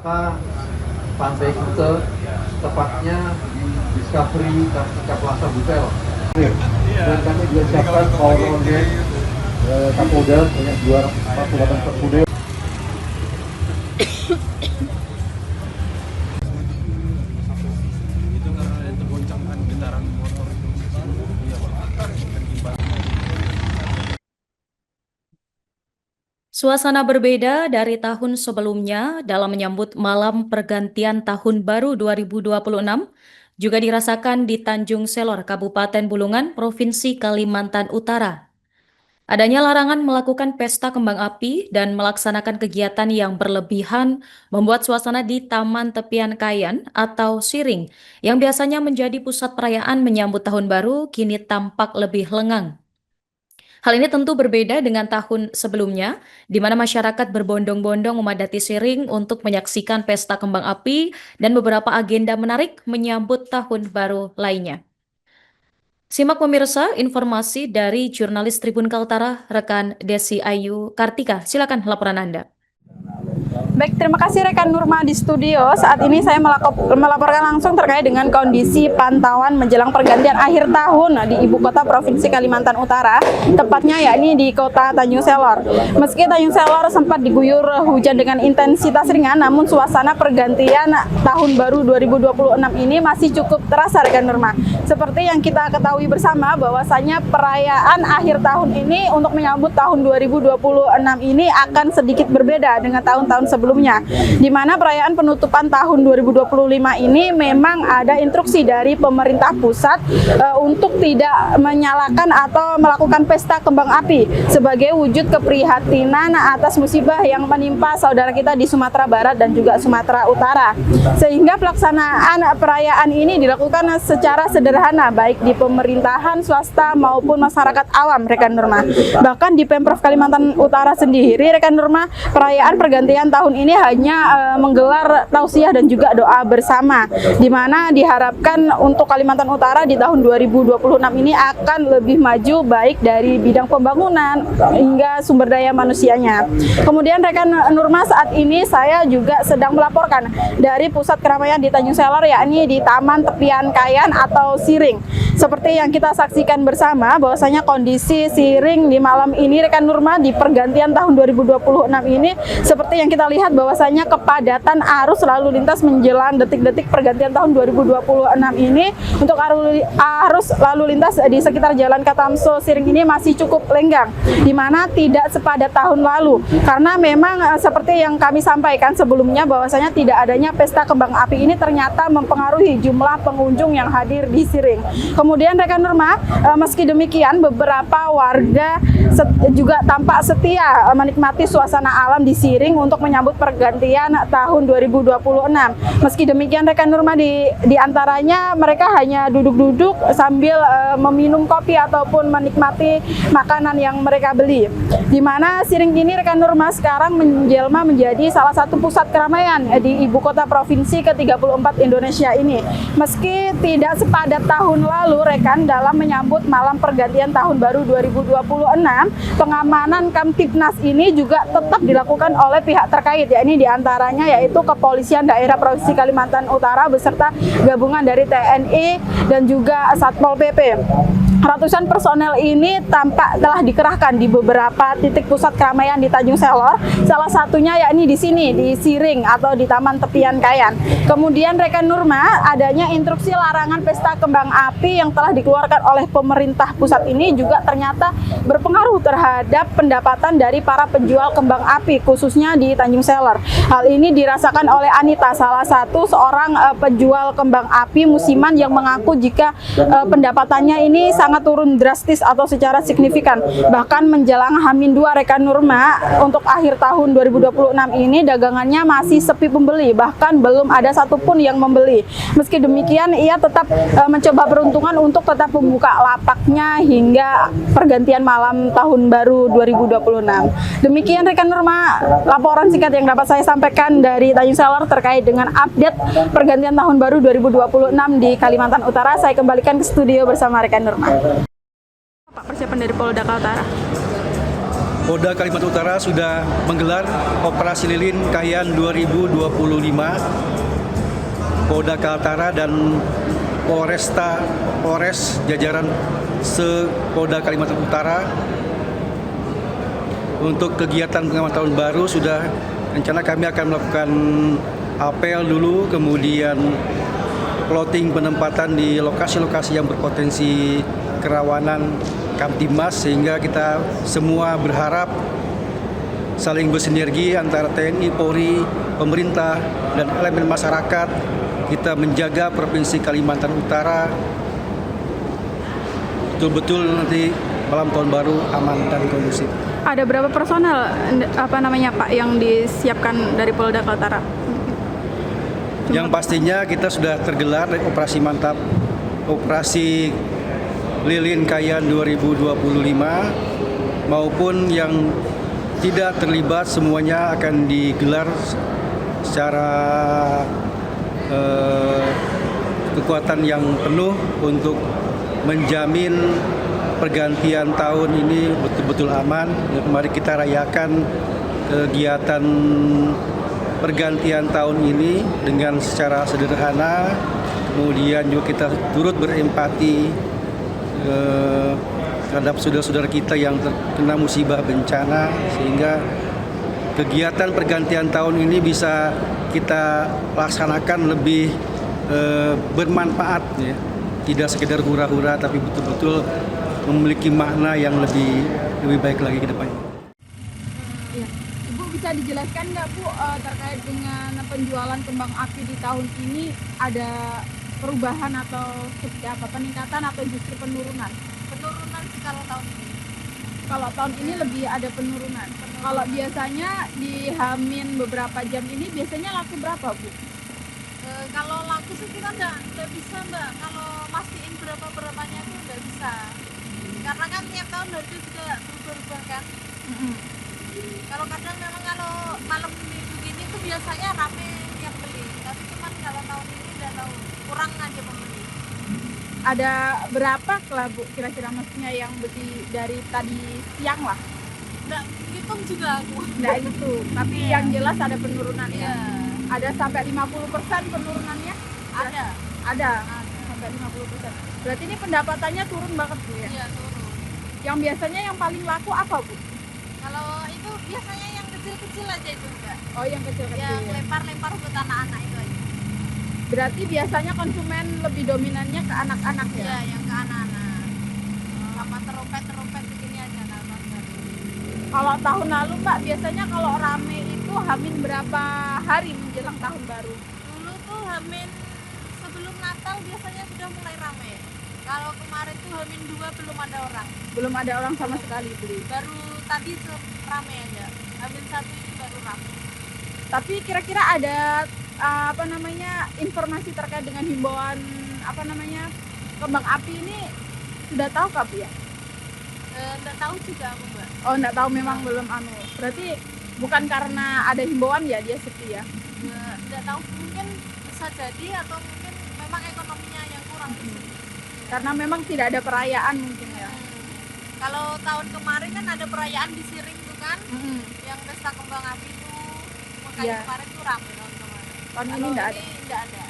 wisata Pantai Kute, tepatnya di Discovery Kartika Plaza Hotel. Dan kami juga siapkan power Kapolda sebanyak 248 personil. Suasana berbeda dari tahun sebelumnya dalam menyambut malam pergantian Tahun Baru 2026 juga dirasakan di Tanjung Selor, Kabupaten Bulungan, Provinsi Kalimantan Utara. Adanya larangan melakukan pesta kembang api dan melaksanakan kegiatan yang berlebihan membuat suasana di Taman Tepian Kayan atau Siring yang biasanya menjadi pusat perayaan menyambut Tahun Baru kini tampak lebih lengang. Hal ini tentu berbeda dengan tahun sebelumnya, di mana masyarakat berbondong-bondong memadati Siring untuk menyaksikan pesta kembang api dan beberapa agenda menarik menyambut Tahun Baru lainnya. Simak pemirsa informasi dari jurnalis Tribun Kaltara, rekan Desi Ayu Kartika. Silakan laporan Anda. Baik, terima kasih rekan Nurma di studio. Saat ini saya melaporkan langsung terkait dengan kondisi pantauan menjelang pergantian akhir tahun di ibu kota Provinsi Kalimantan Utara, tepatnya yakni di kota Tanjung Selor. Meski Tanjung Selor sempat diguyur hujan dengan intensitas ringan, namun suasana pergantian Tahun Baru 2026 ini masih cukup terasa rekan Nurma. Seperti yang kita ketahui bersama bahwasanya perayaan akhir tahun ini untuk menyambut tahun 2026 ini akan sedikit berbeda dengan tahun-tahun sebelumnya, di mana perayaan penutupan tahun 2025 ini memang ada instruksi dari pemerintah pusat untuk tidak menyalakan atau melakukan pesta kembang api sebagai wujud keprihatinan atas musibah yang menimpa saudara kita di Sumatera Barat dan juga Sumatera Utara. Sehingga pelaksanaan perayaan ini dilakukan secara sederhana baik di pemerintahan swasta maupun masyarakat awam rekan Nurma. Bahkan di Pemprov Kalimantan Utara sendiri rekan Nurma, perayaan pergantian tahun ini hanya menggelar tausiah dan juga doa bersama, di mana diharapkan untuk Kalimantan Utara di tahun 2026 ini akan lebih maju baik dari bidang pembangunan hingga sumber daya manusianya. Kemudian rekan Nurma, saat ini saya juga sedang melaporkan dari pusat keramaian di Tanjung Selor, yakni di Taman Tepian Kayan atau Siring. Seperti yang kita saksikan bersama bahwasanya kondisi Siring di malam ini rekan Nurma di pergantian tahun 2026 ini seperti yang kita lihat bahwasanya kepadatan arus lalu lintas menjelang detik-detik pergantian tahun 2026 ini untuk arus lalu lintas di sekitar Jalan Katamso Siring ini masih cukup lenggang, di mana tidak sepadat tahun lalu karena memang seperti yang kami sampaikan sebelumnya bahwasanya tidak adanya pesta kembang api ini ternyata mempengaruhi jumlah pengunjung yang hadir di Siring. Kemudian rekan Nurma, meski demikian beberapa warga juga tampak setia menikmati suasana alam di Siring untuk menyambut pergantian tahun 2026. Meski demikian rekan Nurma, di antaranya mereka hanya duduk-duduk sambil meminum kopi ataupun menikmati makanan yang mereka beli. Di mana Siring ini rekan Nurma sekarang menjelma menjadi salah satu pusat keramaian di ibu kota provinsi ke-34 Indonesia ini. Meski tidak sepadat tahun lalu rekan, dalam menyambut malam pergantian tahun baru 2026, pengamanan Kamtibnas ini juga tetap dilakukan oleh pihak terkait, yakni diantaranya yaitu Kepolisian Daerah Provinsi Kalimantan Utara beserta gabungan dari TNI dan juga Satpol PP. Ratusan personel ini tampak telah dikerahkan di beberapa titik pusat keramaian di Tanjung Selor, salah satunya yakni di sini, di Siring atau di Taman Tepian Kayan. Kemudian rekan Nurma, adanya instruksi larangan pesta kembang api yang telah dikeluarkan oleh pemerintah pusat ini juga ternyata berpengaruh terhadap pendapatan dari para penjual kembang api, khususnya di Tanjung Selor. Hal ini dirasakan oleh Anita, salah satu seorang penjual kembang api musiman yang mengaku jika pendapatannya ini sangat turun drastis atau secara signifikan. Bahkan menjelang H-2 rekan Nurma, untuk akhir tahun 2026 ini dagangannya masih sepi pembeli, bahkan belum ada satupun yang membeli. Meski demikian, ia tetap mencoba peruntungan untuk tetap membuka lapaknya hingga pergantian malam tahun baru 2026. Demikian rekan Nurma, laporan singkat yang dapat saya sampaikan dari Tanjung Selor terkait dengan update pergantian tahun baru 2026 di Kalimantan Utara. Saya kembalikan ke studio bersama rekan Nurma. Pak, persiapan dari Polda Kaltara. Polda Kalimantan Utara sudah menggelar Operasi Lilin Kayan 2025. Polda Kaltara dan Polres jajaran Polda Kalimantan Utara untuk kegiatan pengamatan tahun baru sudah rencana kami akan melakukan apel dulu, kemudian plotting penempatan di lokasi-lokasi yang berpotensi kerawanan Kamtimas, sehingga kita semua berharap saling bersinergi antara TNI, Polri, pemerintah, dan elemen masyarakat. Kita menjaga Provinsi Kalimantan Utara betul-betul nanti malam tahun baru aman dan kondusif. Ada berapa personel Pak yang disiapkan dari Polda Kaltara? Yang pastinya kita sudah tergelar operasi mantap, operasi Lilin Kayan 2025, maupun yang tidak terlibat semuanya akan digelar secara kekuatan yang penuh untuk menjamin pergantian tahun ini betul-betul aman. Mari kita rayakan kegiatan pergantian tahun ini dengan secara sederhana, kemudian juga kita turut berempati terhadap saudara-saudara kita yang terkena musibah bencana, sehingga kegiatan pergantian tahun ini bisa kita laksanakan lebih bermanfaat, ya. Tidak sekedar hura-hura, tapi betul-betul memiliki makna yang lebih baik lagi ke depannya. Ya. Ibu bisa dijelaskan nggak Bu terkait dengan penjualan kembang api di tahun ini, ada perubahan atau seperti apa, peningkatan atau justru penurunan? Penurunan sih kalau tahun ini. Kalau tahun ini lebih ada penurunan. Kalau biasanya di Hamin beberapa jam ini biasanya laku berapa Bu? Kalau laku sih kita nggak bisa Mbak, kalau mastiin berapa-berapanya itu nggak bisa, karena kan tiap tahun harga juga berubah-ubah kan. Kalau kadang memang kalau malam begini tuh biasanya rame yang beli, tapi cuman kalau tahun ini udah tahu kurang aja pembeli. Ada berapa lah Bu kira-kira maksudnya yang beli dari tadi siang lah? Nggak hitung juga aku. Nggak itu, tapi yang jelas ada penurunan Iya. ya. Ada sampai 50% penurunannya? Ada. Ada. Sampai 50%. Berarti ini pendapatannya turun banget Bu ya? Iya turun. Yang biasanya yang paling laku apa Bu? Kalau itu biasanya yang kecil-kecil aja itu Mbak. Oh yang kecil-kecil. Yang Ya. lempar-lempar buat anak-anak itu aja. Berarti biasanya konsumen lebih dominannya ke anak-anak ya? Iya, yang ke anak-anak. Sama terompet begini aja kalau Kalau tahun lalu Mbak, biasanya kalau rame itu Hamin berapa hari menjelang tahun baru? dulu tuh Hamin sebelum Natal biasanya sudah mulai rame. Kalau kemarin tuh Hamin 2 belum ada orang. Belum ada orang sama sekali beli. Baru tadi rame aja. Hamin 1 ini baru rame. Tapi kira-kira ada informasi terkait dengan himbauan kembang api ini sudah tahu kah Bu ya? Nggak tahu juga aku Mbak. Oh nggak tahu, memang belum Berarti bukan karena ada himbauan ya dia sepi ya? Nggak tahu, mungkin bisa jadi atau mungkin memang ekonominya yang kurang di sini. Karena memang tidak ada perayaan mungkin ya. Kalau tahun kemarin kan ada perayaan di Siring tuh kan, Mm-mm. yang pesta kembang api tuh, makanya Iya. kemarin tuh rame tahun kemarin. Tahun ini Kalau nggak ada. nggak ada.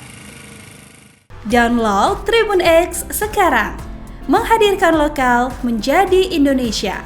Download Tribun X sekarang, menghadirkan lokal menjadi Indonesia.